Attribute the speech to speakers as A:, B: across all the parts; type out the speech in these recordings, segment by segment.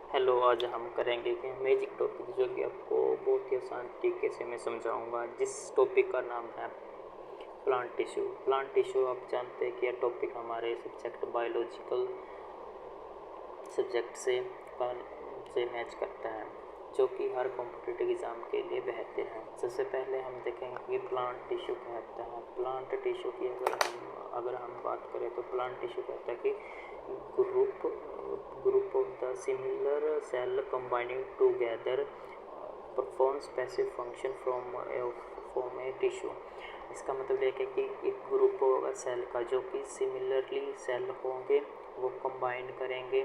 A: Hello, आज हम करेंगे कि मैजिक टॉपिक जो कि आपको बहुत ही आसान तरीके से मैं समझाऊंगा, जिस टॉपिक का नाम है प्लांट टिश्यू। प्लांट टिश्यू आप जानते हैं कि यह टॉपिक हमारे सब्जेक्ट बायोलॉजिकल सब्जेक्ट से मैच करता है, जो कि हर कॉम्पिटिटिव एग्ज़ाम के लिए बेहतर है। सबसे पहले हम देखेंगे कि प्लांट टिश्यू क्या होता है। प्लांट टिश्यू की अगर हम बात करें तो प्लांट टिश्यू कहता है कि group of the similar cell combining together perform specific function from a tissue. इसका मतलब ये है कि एक ग्रुप होगा सेल का जो कि सिमिलरली सेल होंगे, वो कंबाइन करेंगे,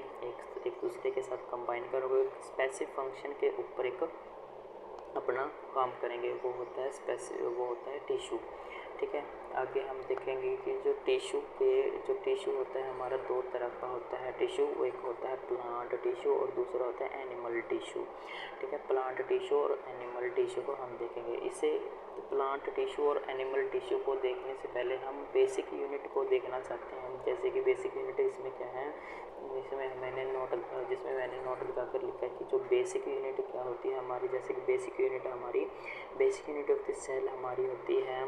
A: एक दूसरे के साथ कंबाइन करोगे, स्पेसिफिक फंक्शन के ऊपर एक अपना काम करेंगे, वो होता है टिश्यू। ठीक है, आगे हम देखेंगे कि जो टिश्यू होता है हमारा दो तरह का होता है टिश्यू। एक होता है प्लांट टिश्यू और दूसरा होता है एनिमल टिश्यू। ठीक है, प्लांट टिश्यू और एनिमल टिश्यू को हम देखेंगे। इसे प्लांट टिश्यू और एनिमल टिश्यू को देखने से पहले हम बेसिक यूनिट को देखना चाहते हैं। जैसे कि बेसिक यूनिट इसमें क्या है, जिसमें मैंने नोट लगा कर लिखा है कि जो बेसिक यूनिट क्या होती है हमारी। जैसे कि basic unit of the cell हमारी होती है,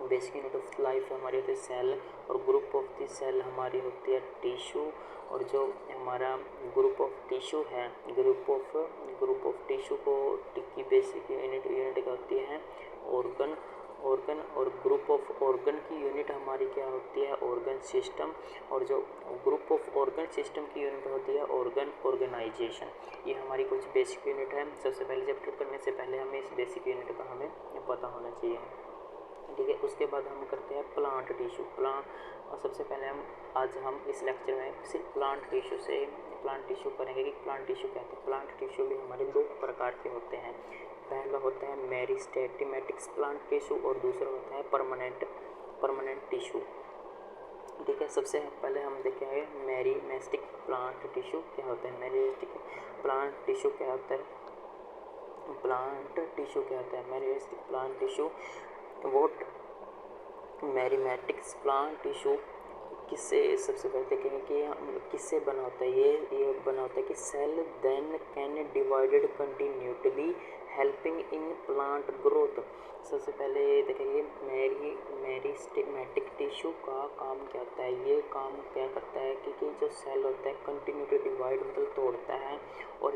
A: बेसिक यूनिट ऑफ लाइफ हमारी होती है सेल, और ग्रुप ऑफ द सेल हमारी होती है टिश्यू। और जो हमारा ग्रुप ऑफ टिश्यू है, ग्रुप ऑफ टिश्यू को की बेसिक यूनिट क्या होती है, ऑर्गन। और ग्रुप ऑफ ऑर्गन की यूनिट हमारी क्या होती है, ऑर्गन सिस्टम। और जो ग्रुप ऑफ ऑर्गन सिस्टम की यूनिट होती है ऑर्गेनाइजेशन। ये हमारी कुछ बेसिक यूनिट है। सबसे पहले चैप्टर करने से पहले हमें इस बेसिक यूनिट का हमें पता होना चाहिए। ठीक है, उसके बाद हम करते हैं प्लांट टिश्यू। और सबसे पहले आज हम इस लेक्चर में सिर्फ प्लांट टिश्यू करेंगे कि प्लांट टिश्यू क्या होता है। प्लांट टिश्यू भी हमारे दो प्रकार के होते हैं। पहला होता है मेरिस्टेमेटिक प्लांट टिश्यू और दूसरा होता है परमानेंट टिश्यू। ठीक है, सबसे पहले हम देखेंगे मेरिस्टेमेटिक प्लांट टिश्यू क्या होता है। मेरिस्टेमेटिक प्लांट टिश्यू क्या होता है, meristematic plant tissue vote meristematic plant tissue किससे, सबसे पहले देखेंगे कि किससे बना होता है। ये बना होता है कि cell then can divided continuously helping in plant growth. सबसे पहले देखेंगे मेरिस्टेमेटिक टिश्यू का काम क्या होता है। ये काम क्या करता है कि जो सेल होता है कंटिन्यूटली डिवाइड मतलब तोड़ता है, और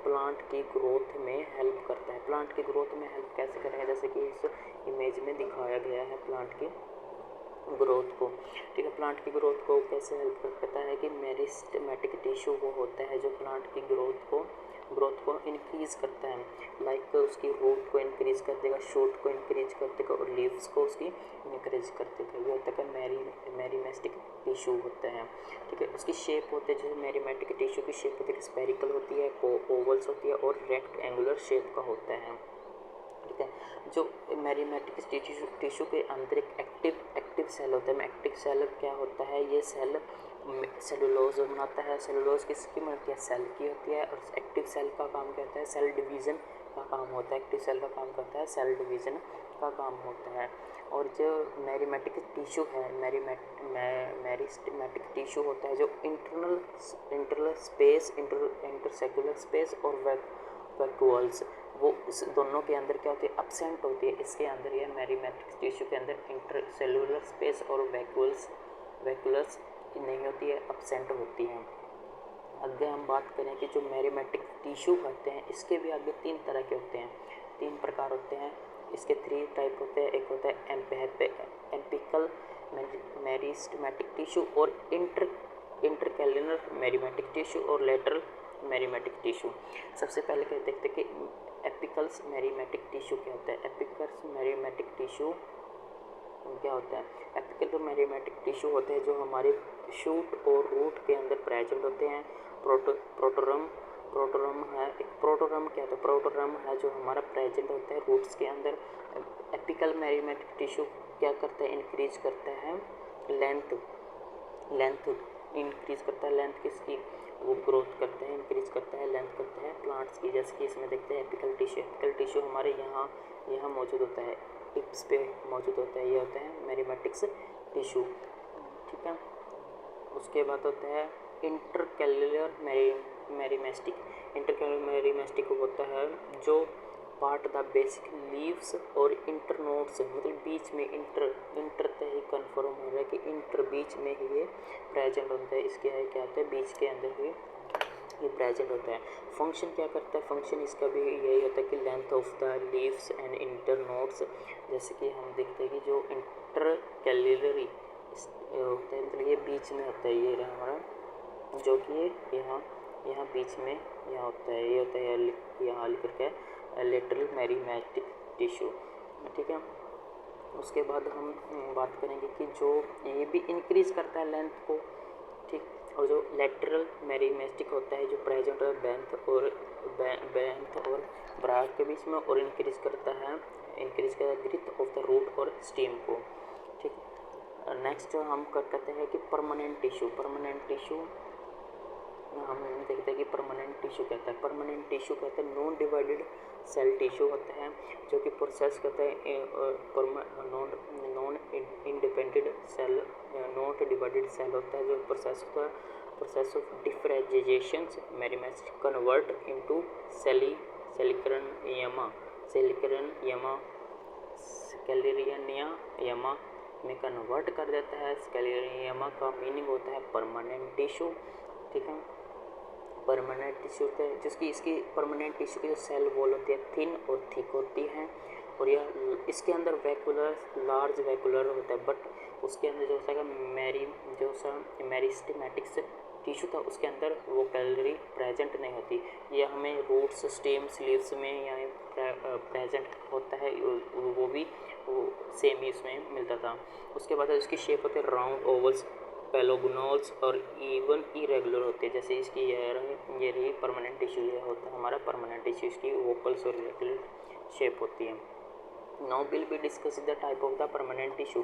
A: प्लांट की ग्रोथ में हेल्प करता है। प्लांट की ग्रोथ में हेल्प कैसे करेंगे, जैसे कि इस इमेज में दिखाया गया है प्लांट की ग्रोथ को। ठीक है, प्लांट की ग्रोथ को कैसे हेल्प करता है कि मेरिस्टेमेटिक टिश्यू वो होता है जो प्लांट की ग्रोथ को इंक्रीज करता है। लाइक उसकी रूट को इंक्रीज कर देगा, शूट को इंक्रीज कर देगा और लीव्स को उसकी इंक्रीज कर देगा। ये होता है मेरिस्टेमेटिक टिश्यू होता है। ठीक है, उसकी शेप होती है, जैसे मेरिस्टेमेटिक टिश्यू की शेप होती है स्फेरिकल होती है, ओवल्स होती है और रेक्टेंगुलर शेप का होता है। ठीक है, जो मेरिस्टेमेटिक टिश्यू के अंदर एक एक्टिव सेल होता है। एक्टिव सेल क्या होता है, ये सेल सेलुलोज बनाता है। सेलुलोज किसकी बनती है, सेल की होती है। और एक्टिव सेल का काम क्या होता है, सेल डिवीज़न का काम होता है। एक्टिव सेल का काम करता है सेल डिवीज़न का काम होता है। और जो मेरिस्टेमेटिक टिश्यू है, मेरिस्टेमेटिक टिश्यू होता है जो इंटरनल स्पेस, इंटरसेक्युलर स्पेस और वैक्यूल्स, वो इस दोनों के अंदर क्या होती है, एब्सेंट होती है। इसके अंदर यह मेरिस्टेमेटिक टिश्यू के अंदर इंटरसेलुलर स्पेस और वैक्यूल्स नहीं होती है, एब्सेंट होती हैं। आगे हम बात करें कि जो मेरिस्टेमेटिक टिश्यू होते हैं इसके भी आगे तीन तरह के होते हैं, तीन प्रकार होते हैं। इसके 3 टाइप होते हैं। एक होता है एपिकल मेरिस्टेमेटिक टिश्यू और इंटरकैलिनर मेरिस्टेमेटिक टिश्यू और लेटरल मेरिस्टेमेटिक टिश्यू। सबसे पहले क्या देखते हैं कि एपिकल्स मेरिस्टेमेटिक टिश्यू क्या होता है। एपिकल्स मेरिस्टेमेटिक टिश्यू क्या होता है, एपिकल मेरिस्टेमेटिक टिश्यू होते हैं जो हमारे शूट और रूट के अंदर प्रेजेंट होते हैं। प्रोटोरम है, एक प्रोटोरम क्या होता है, प्रोटोरम है जो हमारा प्रेजेंट होता है रूट्स के अंदर। एपिकल मेरिस्टेमेटिक टिश्यू क्या करता है, इंक्रीज करता है लेंथ इंक्रीज करता है, लेंथ किसकी, वो ग्रोथ करता है, इंक्रीज करता है, लेंथ करता है प्लांट्स की। जैसे कि इसमें देखते हैं एपिकल टिश्यू हमारे यहाँ मौजूद होता है, टिप्स पे मौजूद होता है। ये होता है मेरिस्टेमेटिक टिश्यू। ठीक है, उसके बाद होता है इंटरकैलुलर मेरिमेस्टिक। इंटरकैलुलर मेरिमेस्टिक होता है जो पार्ट द बेसिक लीव्स और इंटरनोड्स, मतलब बीच में इंटर ही कन्फर्म हो रहा है कि इंटर बीच में ही ये प्रेजेंट होता है। इसके है क्या होता है, बीच के अंदर ही ये प्रेजेंट होता है। फंक्शन क्या करता है, फंक्शन इसका भी यही होता है कि length of the leaves and internodes, जैसे कि हम देखते हैं कि जो इंटरकैलुलरी होता है, मतलब ये बीच में होता है, ये रहा हमारा जो कि ये यहाँ बीच में यहाँ होता है, ये होता है यहाँ लिख करके लेटरल मेरिमेस्टिक टिश्यू, ठीक है। उसके बाद हम बात करेंगे कि जो ये भी इंक्रीज करता है लेंथ को, ठीक, और जो लेटरल मेरिमेस्टिक होता है जो प्रेजेंट है बेंथ और ब्राग के बीच में, और इंक्रीज करता है ग्रोथ ऑफ द रूट और स्टेम को, ठीक। नेक्स्ट हम कहते हैं कि परमानेंट टिश्यू हम देखते हैं कि परमानेंट टिश्यू कहता है। परमानेंट टिश्यू कहते हैं नॉन डिवाइडेड सेल टिश्यू होता है जो कि प्रोसेस करता है non independent cell, not divided cell होता है जो process of differentiation meristematic convert into sclerenchyma में कन्वर्ट कर देता है। स्केलेरियनिया का मीनिंग होता है परमानेंट टिश्यू, ठीक है। परमानेंट टिश्यू होता है जिसकी इसकी परमानेंट टिश्यू की जो सेल वॉल होती है थिन और थिक होती है, और यह इसके अंदर लार्ज वैक्यूलर होता है, बट उसके अंदर जो सा मेरिस्टेमेटिक्स टिश्यू था उसके अंदर वो कैलोरी प्रेजेंट नहीं होती। ये हमें रूट्स, स्टेम्स, लीव्स में या प्रेजेंट होता है, वो भी सेम ही इसमें मिलता था। उसके बाद उसकी शेप होती है राउंड, ओवल्स, पेलोगोनल्स और इवन इरेगुलर होते हैं। जैसे इसकी ये रही परमानेंट टिश्यू, ये होता है हमारा परमानेंट टिश्यू, इसकी वोकल्स और इरेगुलर शेप होती है। Now will be discuss the type of the permanent tissue.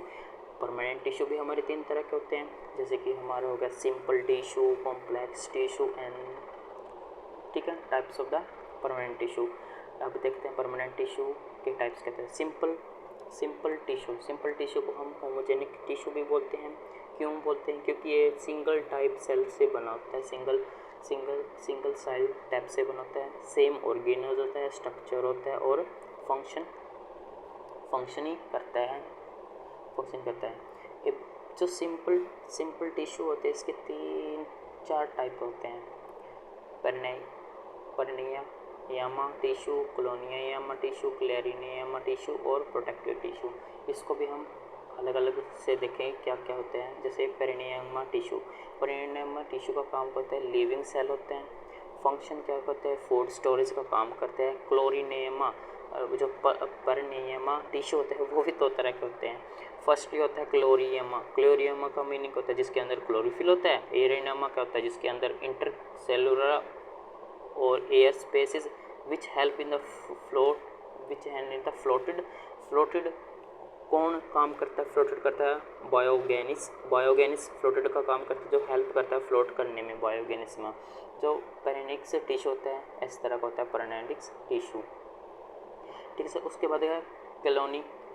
A: Permanent tissue भी हमारे 3 तरह के होते हैं, जैसे कि हमारा हो गया simple tissue, complex tissue and, ठीक है, types of the permanent tissue. अब देखते हैं परमानेंट टिश्यू के टाइप्स कहते हैं। सिंपल टिश्यू को हम होमोजेनिक टिश्यू भी बोलते हैं। क्यों बोलते हैं, क्योंकि ये सिंगल टाइप सेल से बना होता है, सिंगल सेल टाइप से बना होता है, सेम ऑर्गेनल्स होता है, स्ट्रक्चर होता है और फंक्शन करता है। ये जो सिंपल टिश्यू होते हैं इसके 3-4 टाइप होते हैं। परनेयमा टिश्यू, कॉलोनियमा टिश्यू, क्लेरिनेयमा टिश्यू और प्रोटेक्टिव टिश्यू। इसको भी हम अलग अलग से देखें क्या क्या होते हैं। जैसे पेरिनियमा टिश्यू का काम करता है लिविंग सेल होते हैं। फंक्शन क्या करते हैं, फूड स्टोरेज का काम करते हैं। क्लोरिनेमा जो पेरिनियमा टिश्यू होते हैं वो भी 2 तरह के होते हैं। फर्स्ट होता है क्लोरियमा का मीनिंग होता है जिसके अंदर क्लोरोफिल होता है। एरेनियमा क्या होता है जिसके अंदर इंटरसेलुलर और air spaces which help in the floated कौन काम करता है, फ्लोटेड करता है बायोगेनिस फ्लोटेड का काम करता है जो हेल्प करता है फ्लोट करने में बायोगेनिस में। जो पेरेनिक्स टिश्यू होता है इस तरह का होता है पेरेनिक्स टिश्यू, ठीक है। उसके बाद है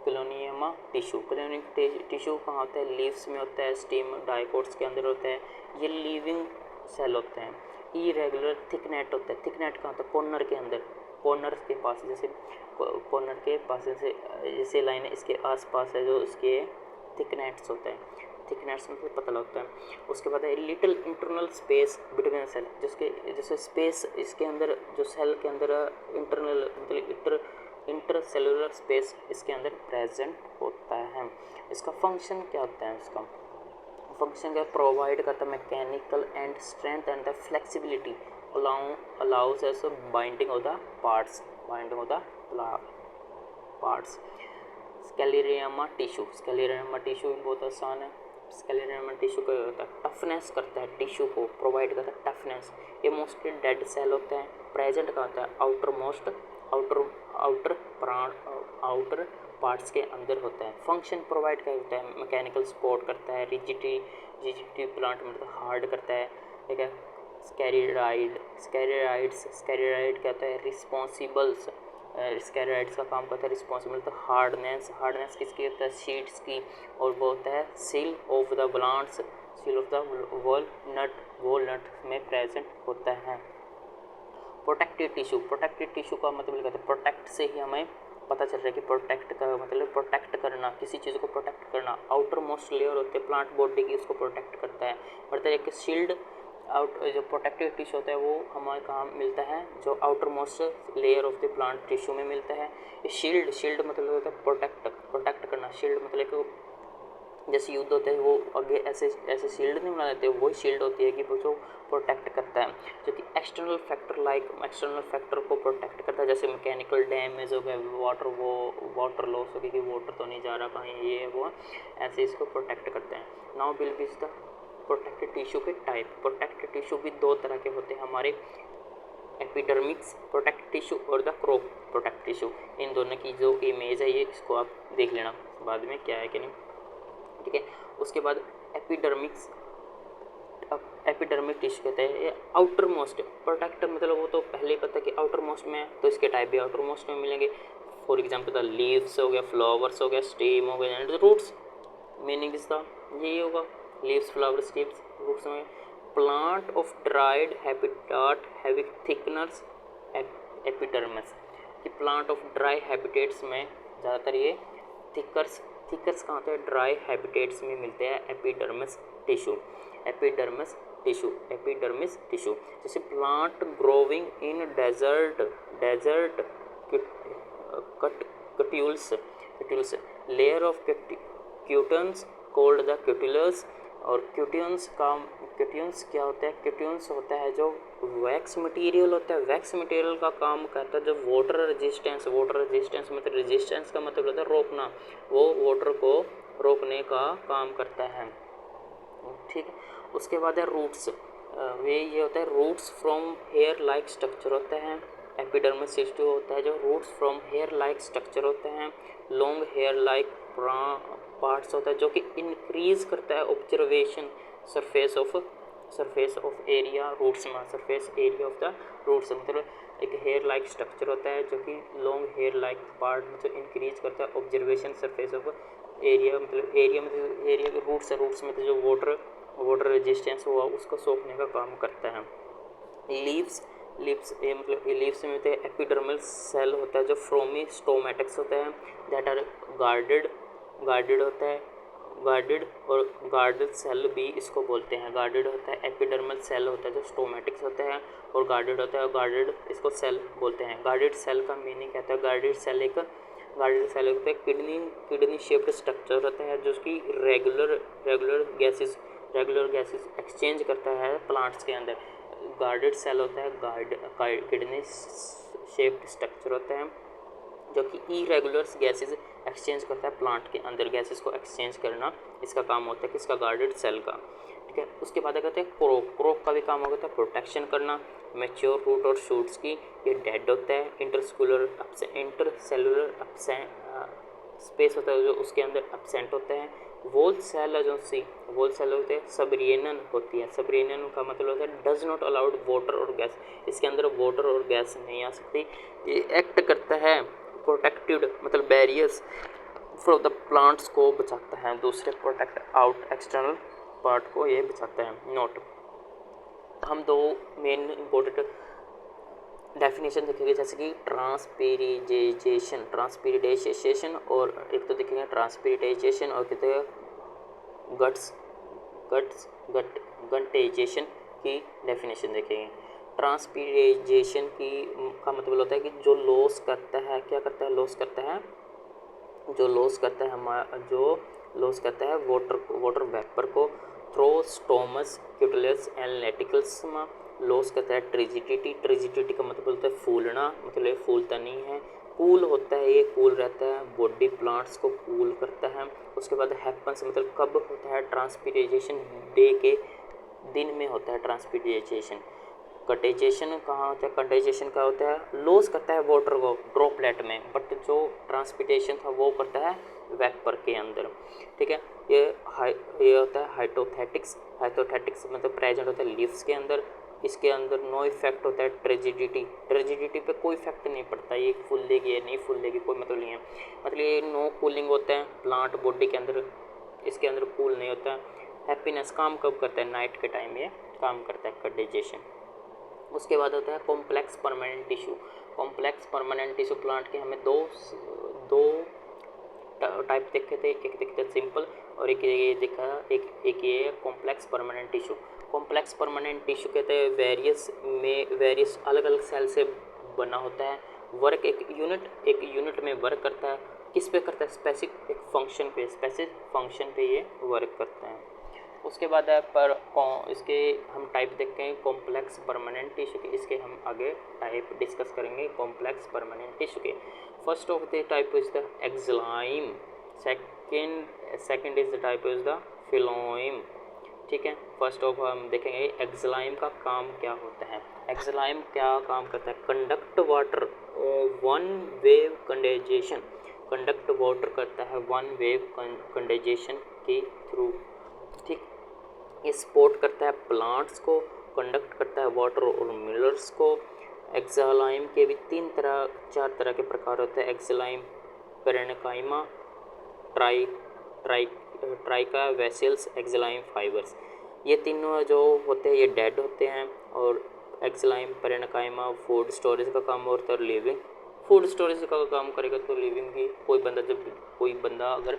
A: क्लोनियमा टिश्यू कहाँ होता है, लीव्स में होता है, स्टेम डाइकोट्स के अंदर होता है। ये लिविंग सेल होते हैं। इरेगुलर थिकनेट होता है, थिकनेट कहाँ होता है, कॉर्नर के अंदर, कॉर्नर के पास, जैसे कॉर्नर के पास जैसे लाइन इसके आसपास है जो इसके थिकनेट्स होता है, थिकनेट्स मतलब पतला होता है। उसके बाद है little internal space between cell, जैसे स्पेस इसके अंदर जो सेल के अंदर इंटरनल मतलब इंटरसेलुलर स्पेस इसके अंदर प्रेजेंट होता है। इसका फंक्शन क्या होता है, इसका फंक्शन क्या प्रोवाइड करता है mechanical and strength and the flexibility allows us binding of the parts sclerenchyma tissue भी बहुत आसान है। स्केलेरियमा टिश्यू का होता है टफनेस करता है, टिश्यू को प्रोवाइड करता है टफनेस। ये मोस्टली डेड सेल होता है, प्रेजेंट का होता है आउटर पार्ट्स के अंदर होता है। फंक्शन प्रोवाइड करता है मैकेनिकल सपोर्ट करता है, रिजिडिटी प्लांट मतलब हार्ड करता है, ठीक है। स्टेरॉइड क्या होता है, रिस्पॉन्सिबल्स स्टेरॉइड्स का काम करता है रिस्पॉन्सिबल तो हार्डनेस किसकी होता है, शीट्स की, और वो होता है seal of the walnut walnut में प्रेजेंट होता है। प्रोटेक्टिव टिश्यू का मतलब कहते हैं प्रोटेक्ट से ही हमें पता चल रहा है कि प्रोटेक्ट का मतलब प्रोटेक्ट करना, किसी चीज़ को प्रोटेक्ट करना। आउटर मोस्ट लेयर होते हैं प्लांट बॉडी की, उसको प्रोटेक्ट करता है। और एक शील्ड आउट जो प्रोटेक्टिव टिश्यू होता है वो हमारे कहाँ मिलता है, जो outer most layer of the plant tissue में मिलता है। ये शील्ड मतलब होता है प्रोटेक्ट करना। शील्ड मतलब एक जैसे युद्ध होते हैं वो आगे ऐसे शील्ड नहीं बना देते, वही शील्ड होती है कि वो जो प्रोटेक्ट करता है, जो कि एक्सटर्नल फैक्टर को प्रोटेक्ट करता है। जैसे मैकेनिकल डैमेज हो गया, वाटर लॉस हो गया कि वाटर तो नहीं जा रहा कहीं, ये वो ऐसे इसको प्रोटेक्ट करते हैं। Now will be the protected tissue के टाइप। प्रोटेक्टेड टिश्यू भी दो तरह के होते हैं हमारे, एपिडर्मिक्स प्रोटेक्ट टिश्यू और द क्रोप प्रोटेक्ट टिश्यू। इन दोनों की जो इमेज है ये इसको आप देख लेना बाद में क्या है कि नहीं, ठीक है। उसके बाद एपिडर्मिक टिश्यू कहते हैं ये आउटर मोस्ट प्रोटेक्ट, मतलब वो तो पहले ही पता है कि आउटर मोस्ट में है, तो इसके टाइप भी आउटर मोस्ट में मिलेंगे। फॉर एग्जाम्पल द लीव्स हो गया, फ्लावर्स हो गया, स्टेम हो गया एंड रूट्स। मीनिंग इसका यही होगा, लीव्स फ्लावर्स स्टेम्स रूट्स में। Plant of dried habitat having thickness epidermis, कि प्लांट ऑफ ड्राई हैबिटेट्स में ज़्यादातर ये थिकर्स कहाँ होते हैं, ड्राई हैबिटेट्स में मिलते हैं एपिडर्मिस टिश्यू। जैसे plant growing in desert cuticles layer of cutins called the cuticle. और क्यूटियंस क्या होता है, क्यूटियंस होता है जो वैक्स मटेरियल होता है। वैक्स मटेरियल का काम करता है जो वाटर रेजिस्टेंस मतलब रेजिस्टेंस का मतलब होता है रोकना, वो वाटर को रोकने का काम करता है, ठीक है। उसके बाद है रूट्स, ये होता है roots from hair like structure होता है। एपिडर्मिस टिश्यू होता है जो roots from hair like structure होते हैं। लॉन्ग हेयर लाइक पार्ट्स होता है जो कि इंक्रीज करता है observation surface of area roots में, surface area of the roots, मतलब एक हेयर लाइक स्ट्रक्चर होता है जो कि लॉन्ग हेयर लाइक पार्ट मतलब इंक्रीज करता है ऑब्जर्वेशन सरफेस ऑफ एरिया, मतलब एरिया के रूट्स में तो जो वाटर रेजिस्टेंस हुआ उसको सोखने का काम करता है। लीव्स में होते हैं एपिडर्मल सेल होता है जो फ्रोमी स्टोमेटिक्स होता है दैट आर गार्डेड होता है, गार्डेड और गार्डेड सेल भी इसको बोलते हैं। गार्डेड होता है एपिडर्मल सेल होता है जो स्टोमेटिक्स होता है, और गार्डेड होता है गार्डेड इसको सेल बोलते हैं। गार्डेड सेल का मीनिंग कहता है गार्डेड सेल होता है किडनी शेप्ड स्ट्रक्चर होता है जो कि रेगुलर गैसेस एक्सचेंज करता है प्लांट्स के अंदर। गार्डेड सेल होता है किडनी शेप्ड स्ट्रक्चर होता है जो कि इरेगुलर गैसेस एक्सचेंज करता है प्लांट के अंदर, गैसेस को एक्सचेंज करना इसका काम होता है किसका, गार्डेड सेल का, ठीक है। उसके बाद कहते हैं क्रोप का भी काम होता है प्रोटेक्शन करना। मैच्योर रूट और शूट्स की ये डेड होता है। इंटरसेलुलर स्पेस होता है जो उसके अंदर एब्सेंट होता है। वॉल सेल होते हैं सबरियनन होती है। सबरियनन का मतलब होता है डज नॉट अलाउड वाटर और गैस, इसके अंदर वाटर और गैस नहीं आ सकती। ये एक्ट करता है प्रोटेक्टिव मतलब बैरियर्स फ्रॉम द प्लांट्स को बचाता है, दूसरे प्रोटेक्ट आउट एक्सटर्नल पार्ट को ये बचाता है। नोट हम दो मेन इम्पोर्टेंट डेफिनेशन देखेंगे जैसे कि ट्रांसपिरिटेशन और एक तो देखेंगे ट्रांसपिरिटेशन और कहते हैं गंटेजेशन की डेफिनेशन देखेंगे। ट्रांसपिरेशन का मतलब होता है कि जो लॉस करता है, क्या करता है, लॉस करता है वाटर वेपर को थ्रो स्टोमस क्यूटिलस एंड लेटिकल्स में लॉस करता है। ट्रिजिडिटी का मतलब होता है फूलना, मतलब ये फूलता नहीं है। कूल होता है, ये कूल रहता है, बॉडी प्लांट्स को कूल करता है। उसके बाद हैपन्स मतलब कब होता है, ट्रांसपिरेशन डे के दिन में होता है ट्रांसपिरेशन। कंडेंसेशन कहाँ होता है, कंडेंसेशन का होता है लॉस करता है वाटर को ड्रॉपलेट में, बट जो ट्रांसपिरेशन था वो करता है वेपर के अंदर, ठीक है। ये होता है हाइपोथेटिक्स मतलब प्रेजेंट होता है लीव्स के अंदर। इसके अंदर नो इफेक्ट होता है ट्रिजिडिटी पे कोई इफेक्ट नहीं पड़ता, ये फूलेगी या नहीं फूलेगी कोई मतलब नहीं है, मतलब ये नो कूलिंग होता है प्लांट बॉडी के अंदर, इसके अंदर कूल नहीं होता है। हैप्पीनेस काम कब करता है, नाइट के टाइम ये काम करता है डाइजेशन। उसके बाद होता है complex permanent tissue. Complex permanent tissue plant के हमें दो टाइप देखे थे, एक दिखता है सिंपल और एक ये दिखा एक ये complex permanent tissue. Complex permanent tissue कहते हैं वेरियस अलग अलग सेल से बना होता है। वर्क एक यूनिट में वर्क करता है। किस पे करता है? स्पेसिफिक फंक्शन पे ये वर्क करता है। उसके बाद है इसके हम टाइप देखते हैं कॉम्प्लेक्स परमानेंट टिश्यू के। इसके हम आगे टाइप डिस्कस करेंगे कॉम्प्लेक्स परमानेंट टिश्यू के। First of the type is the xylem, second is the type is the phloem. ठीक है, फर्स्ट ऑफ हम देखेंगे एक्सलाइम का काम क्या होता है। एक्सलाइम क्या काम करता है? Conduct water one wave condensation, conduct water करता है वन वेव कंडेंसेशन के थ्रू। ठीक, ये सपोर्ट करता है प्लांट्स को, कंडक्ट करता है वाटर और मिनरल्स को। एक्सलाइम के भी चार तरह के प्रकार होते हैं। एक्सलाइम पेरेन्काइमा, ट्राइका वेसल्स, एक्सलाइम फाइबर्स। ये तीनों जो होते हैं ये डेड होते हैं। और एक्सलाइम पेरेन्काइमा फूड स्टोरेज का काम होता है। लिविंग फूड स्टोरेज का काम करेगा तो लिविंग भी कोई बंदा अगर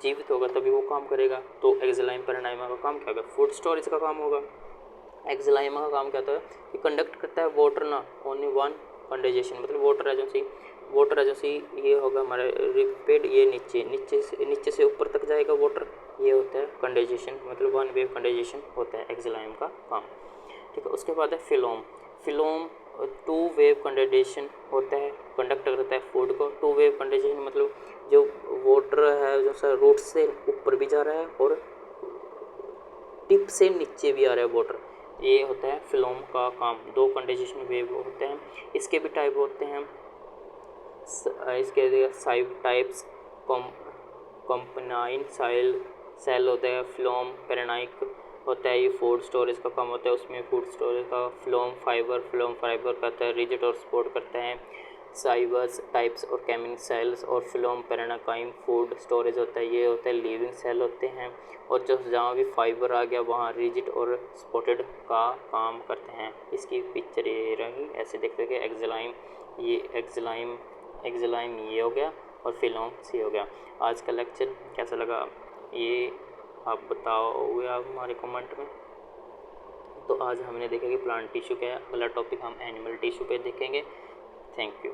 A: जीवित होगा तभी वो काम करेगा। तो एक्सलाइम पेरेन्काइमा का काम क्या होगा? फूड स्टोरेज का काम होगा। एक्सलाइमा का काम क्या होता है कि कंडक्ट करता है वाटर ना ओनली वन कंडेंसेशन, मतलब वाटर एजेंसी ये होगा हमारा रिपेड, ये नीचे से ऊपर तक जाएगा वाटर, ये होता है कंडेंसेशन, मतलब वन वेव कंडेंसेशन होता है एक्सलाइम का काम। ठीक है, उसके बाद है फिलोम टू वेव कंडेंसेशन होता है, कंडक्ट करता है फूड को। टू वेव कंडेंसेशन मतलब जो वाटर है जो सर रूट से ऊपर भी जा रहा है और टिप से नीचे भी आ रहा है वाटर, ये होता है फिलोम का काम। दो कंडेंसेशन वेव होते हैं। इसके भी टाइप होते हैं, इसके साइड टाइप्स कंपनाइन सेल होता है, फिलोम पेरेनाइक होता है, ये फूड स्टोरेज का काम होता है। उसमें फूड स्टोरेज का फिलोम फाइबर करता है, रिजिड और सपोर्ट करते हैं। साइबर्स टाइप्स और कैमिन सेल्स और फिलोम पेरेनाकाइम फूड स्टोरेज होता है, ये होता है लिविंग सेल होते हैं। और जो जहाँ भी फाइबर आ गया वहाँ रिजिड और स्पॉटेड का काम करते हैं। इसकी पिक्चर ये रही, ऐसे देखते कि एक्सलाइम ये हो गया और फिलोम सी हो गया। आज का लेक्चर कैसा लगा ये आप बताओगे आप हमारे कमेंट में। तो आज हमने देखा कि प्लांट टिश्यू क्या है, अगला टॉपिक हम एनिमल टिश्यू पे देखेंगे। Thank you.